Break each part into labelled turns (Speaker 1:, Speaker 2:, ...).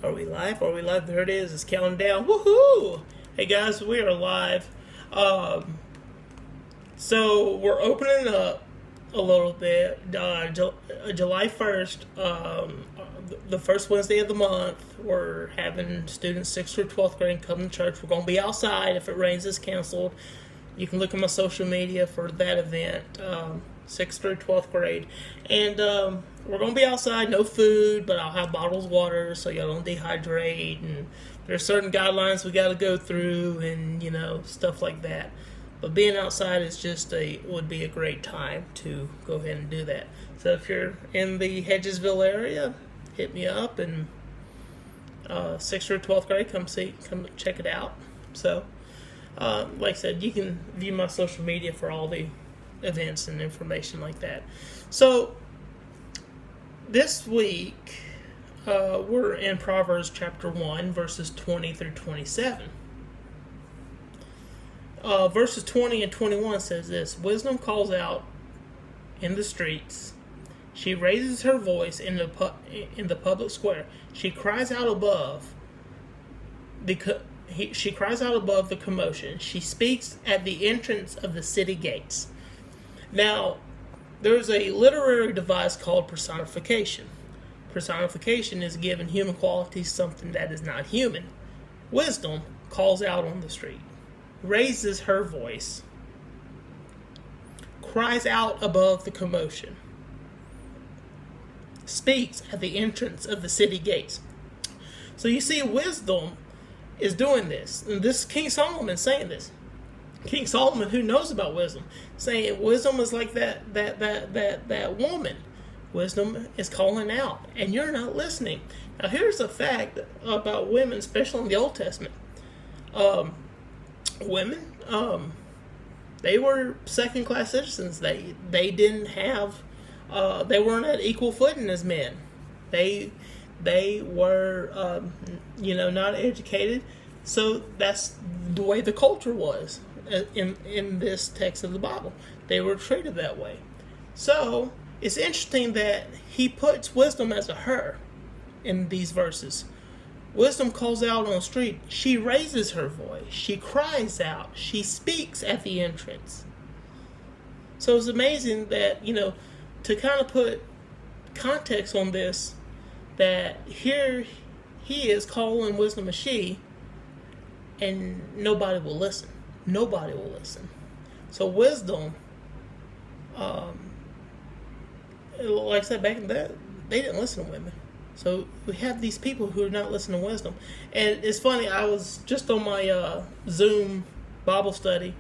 Speaker 1: Are we live? Are we live? There it is. It's counting down. Woohoo! Hey guys, we are live. So we're opening up a little bit. July 1st, the first Wednesday of the month, we're having students 6th through 12th grade come to church. We're going to be outside. If it rains, it's canceled. You can look at my social media for that event, 6th through 12th grade. And we're going to be outside, no food, but I'll have bottles of water so y'all don't dehydrate. And there's certain guidelines we got to go through and, stuff like that. But being outside would be a great time to go ahead and do that. So if you're in the Hedgesville area, hit me up, and 6th through 12th grade, come check it out. So, like I said, you can view my social media for all the events and information like that. So, this week, we're in Proverbs chapter 1, verses 20 through 27. Verses 20 and 21 says this: Wisdom calls out in the streets. She raises her voice in the public square. She cries out above the commotion. She speaks at the entrance of the city gates. Now, there's a literary device called personification. Personification is giving human qualities something that is not human. Wisdom calls out on the street, raises her voice, cries out above the commotion, speaks at the entrance of the city gates. So you see, wisdom is doing this. And this is King Solomon saying this. King Solomon, who knows about wisdom, saying wisdom is like that woman. Wisdom is calling out, and you're not listening. Now, here's a fact about women, especially in the Old Testament. Women, they were second-class citizens. They didn't have, they weren't at equal footing as men. They were, not educated. So that's the way the culture was in this text of the Bible. They were treated that way. So it's interesting that he puts wisdom as a her in these verses. Wisdom calls out on the street. She raises her voice. She cries out. She speaks at the entrance. So it's amazing that, to kind of put context on this, that here he is calling wisdom a she, and nobody will listen. Nobody will listen. So wisdom, like I said, back in that, they didn't listen to women. So we have these people who are not listening to wisdom. And it's funny, I was just on my Zoom Bible study,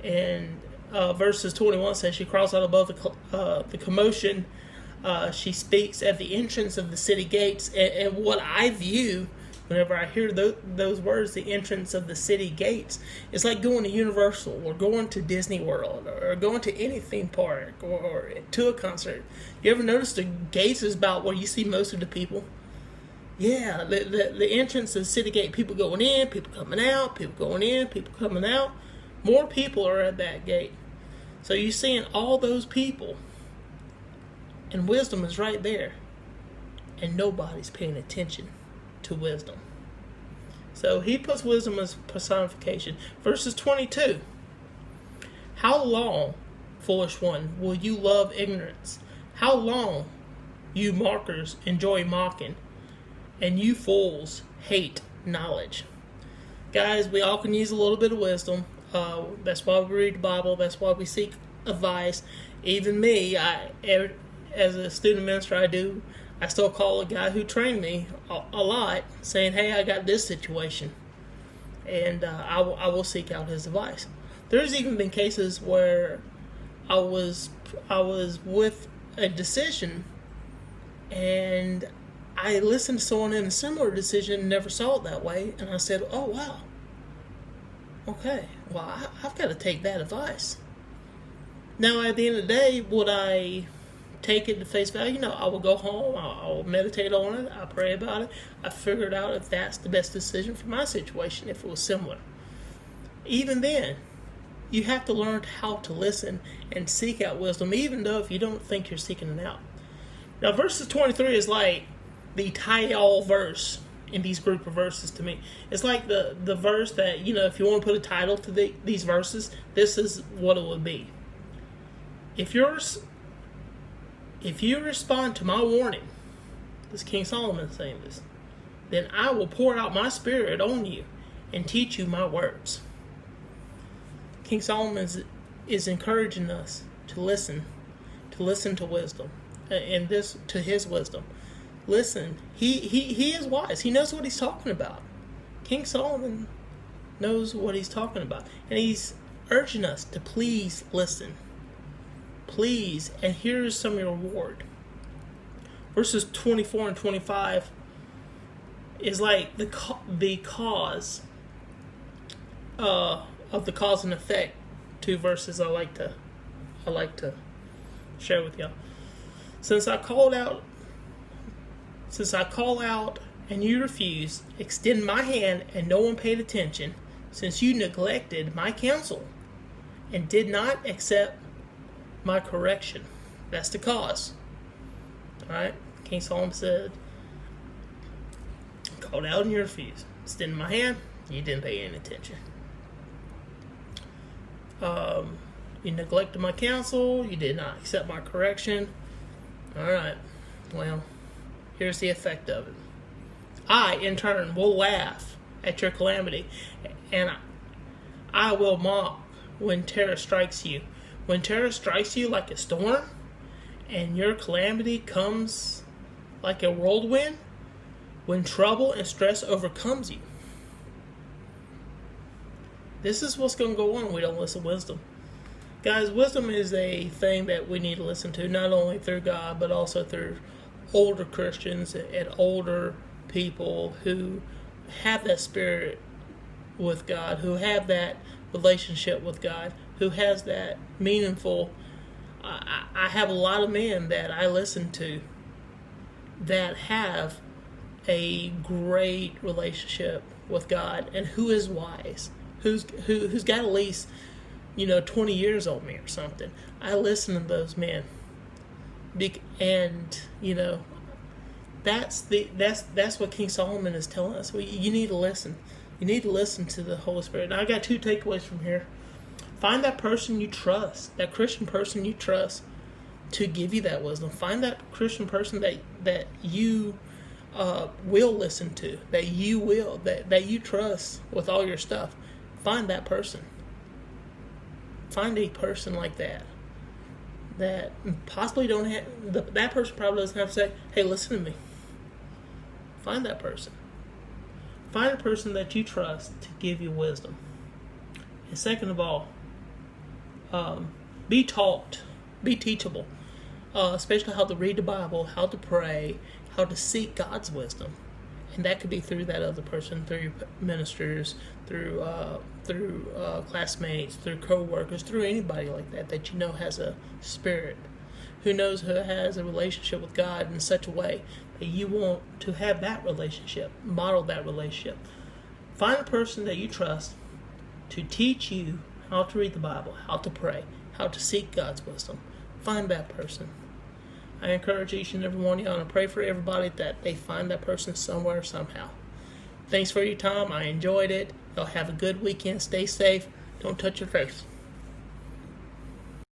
Speaker 1: and verses 21 says, she crawls out above the commotion. She speaks at the entrance of the city gates. And what I view whenever I hear those words, the entrance of the city gates, it's like going to Universal or going to Disney World or going to any theme park or to a concert. You ever notice the gates is about where you see most of the people? Yeah, the entrance of the city gate, people going in, people coming out, people going in, people coming out. More people are at that gate. So you're seeing all those people, and wisdom is right there, and nobody's paying attention to wisdom. So he puts wisdom as personification. Verses 22. How long, foolish one, will you love ignorance? How long, you mockers, enjoy mocking, and you fools hate knowledge? Guys, we all can use a little bit of wisdom. That's why we read the Bible. That's why we seek advice. Even me, as a student minister, I still call a guy who trained me a lot, saying, hey, I got this situation. And I will seek out his advice. There's even been cases where I was with a decision, and I listened to someone in a similar decision and never saw it that way. And I said, oh, wow. Okay, well, I've got to take that advice. Now, at the end of the day, would I take it to face value? No, I will go home, I'll meditate on it, I'll pray about it, I figured out if that's the best decision for my situation, if it was similar. Even then, you have to learn how to listen and seek out wisdom, even though if you don't think you're seeking it out. Now, verses 23 is like the tie-all verse in these group of verses to me. It's like the verse that, if you want to put a title to these verses, this is what it would be. If you respond to my warning, this is King Solomon saying this, then I will pour out my spirit on you and teach you my words. King Solomon is encouraging us to listen to wisdom, and this to his wisdom. Listen, he is wise. He knows what he's talking about. King Solomon knows what he's talking about, and he's urging us to please listen. Please, and here's some reward. Verses 24 and 25 is like the cause of the cause and effect. Two verses I like to share with y'all. Since I call out and you refused, extend my hand and no one paid attention, since you neglected my counsel and did not accept my correction. That's the cause. Alright? King Solomon said, called out and you refused. Extended my hand, you didn't pay any attention. You neglected my counsel, you did not accept my correction. Alright, well, here's the effect of it. I, in turn, will laugh at your calamity, and I will mock when terror strikes you. When terror strikes you like a storm, and your calamity comes like a whirlwind, when trouble and stress overcomes you. This is what's going to go on when we don't listen to wisdom. Guys, wisdom is a thing that we need to listen to, not only through God, but also through older Christians and older people who have that spirit with God, who have that relationship with God, who has that meaningful... I have a lot of men that I listen to that have a great relationship with God and who is wise, who's got at least 20 years on me or something. I listen to those men, and that's what King Solomon is telling us. You need to listen. You need to listen to the Holy Spirit. Now I got two takeaways from here. Find that person you trust, that Christian person you trust, to give you that wisdom. Find that Christian person that you will listen to, that you trust with all your stuff. Find that person. Find a person like that possibly don't have, that person probably doesn't have to say, hey, listen to me. Find that person. Find a person that you trust to give you wisdom. And second of all, be taught, be teachable, especially how to read the Bible, how to pray, how to seek God's wisdom. And that could be through that other person, through your ministers, through classmates, through co-workers, through anybody like that has a spirit, who has a relationship with God in such a way that you want to have that relationship, model that relationship. Find a person that you trust to teach you how to read the Bible, how to pray, how to seek God's wisdom. Find that person. I encourage each and every one of y'all to pray for everybody that they find that person somewhere, somehow. Thanks for your time. I enjoyed it. Y'all have a good weekend. Stay safe. Don't touch your face.